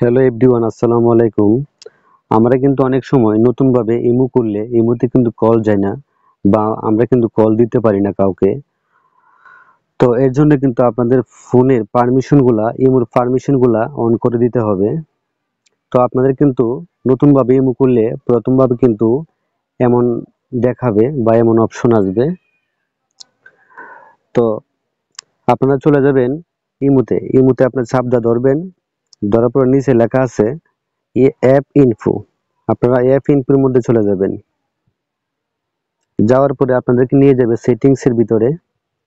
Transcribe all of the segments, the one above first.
Hello everyone, আসসালামু আলাইকুম। আমরা কিন্তু অনেক সময় নতুনভাবে ইমো করলে ইমোতে কিন্তু কল যায় না, বা আমরা কিন্তু কল দিতে পারি না কাউকে। তো এর জন্য কিন্তু আপনাদের ফোনের ইমোর পারমিশনগুলা অন করে দিতে হবে। তো আপনাদের কিন্তু নতুনভাবে ইমো করলে প্রথমভাবে কিন্তু এমন দেখাবে বা এমন অপশন আসবে। তো আপনারা চলে যাবেন ইমোতে আপনার চাপটা ধরবেন, ধরার পর নিচে লেখা আছে অ্যাপ ইনফো। আপনারা অ্যাপ ইনফোর মধ্যে চলে যাবেন। যাওয়ার পরে আপনাদেরকে নিয়ে যাবে সেটিংস এর ভিতরে।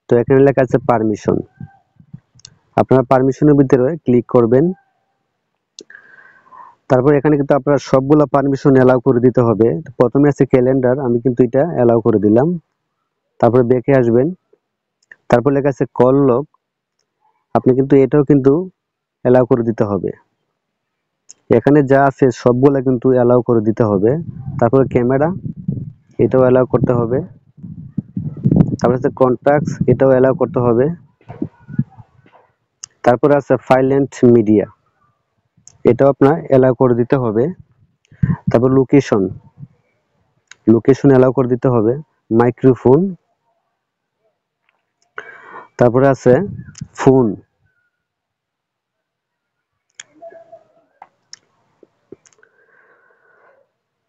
তো এখানে লেখা আছে পারমিশন। আপনারা পারমিশনের ভিতরে ক্লিক করবেন। তারপর এখানে কিন্তু আপনারা সবগুলা পারমিশন অ্যালাউ করে দিতে হবে। প্রথমে আছে ক্যালেন্ডার, আমি কিন্তু এটা অ্যালাউ করে দিলাম। তারপরে ব্যাকে আসবেন। তারপর লেখা আছে কল লগ, আপনি কিন্তু এটাও কিন্তু অ্যালাউ করে দিতে হবে। এখানে যা আছে সবগুলা কিন্তু অ্যালাউ করে দিতে হবে। তারপরে ক্যামেরা, এটাও অ্যালাউ করতে হবে। তারপরে আছে কন্টাক্টস, এটাও অ্যালাউ করতে হবে। তারপরে আছে ফাইল এন্ড মিডিয়া, এটাও আপনার অ্যালাউ করে দিতে হবে। তারপর লোকেশন অ্যালাউ করে দিতে হবে। মাইক্রোফোন, তারপরে আছে ফোন,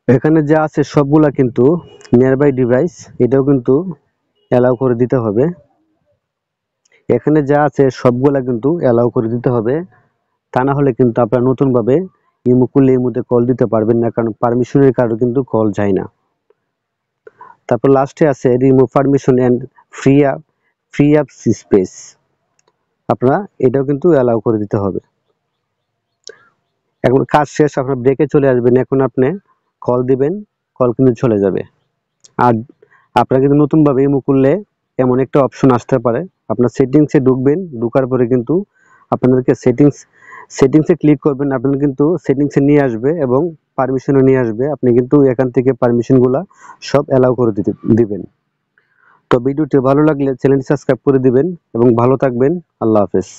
এখানে যা আছে সবগুলা কিন্তু নিয়ারবাই ডিভাইস, এটাও কিন্তু অ্যালাউ করে দিতে হবে। এখানে যা আছে সবগুলা কিন্তু অ্যালাউ করে দিতে হবে, তা না হলে কিন্তু আপনারা নতুনভাবে ইমো খুললে ইমোতে কল দিতে পারবেন না, কারণ পারমিশনের কারণে কিন্তু কল যায় না। তারপর লাস্টে আছে remove permission and free up space, আপনারা এটাও কিন্তু অ্যালাউ করে দিতে হবে। এখন কাজ শেষ, আপনার ব্রেকে চলে আসবেন। এখন আপনি কল দিবেন, কল কিন্তু চলে যাবে। আর আপনারা কিন্তু নতুনভাবে ইমো করলে এমন একটা অপশন আসতে পারে, আপনার সেটিংসে ঢুকবেন, ঢুকার পরে কিন্তু আপনাদেরকে সেটিংসে ক্লিক করবেন, আপনার কিন্তু সেটিংসে নিয়ে আসবে এবং পারমিশনও নিয়ে আসবে। আপনি কিন্তু এখান থেকে পারমিশনগুলা সব অ্যালাউ করে দিবেন। তো ভিডিওটি ভালো লাগলে চ্যানেলটি সাবস্ক্রাইব করে দিবেন এবং ভালো থাকবেন। আল্লাহ হাফেজ।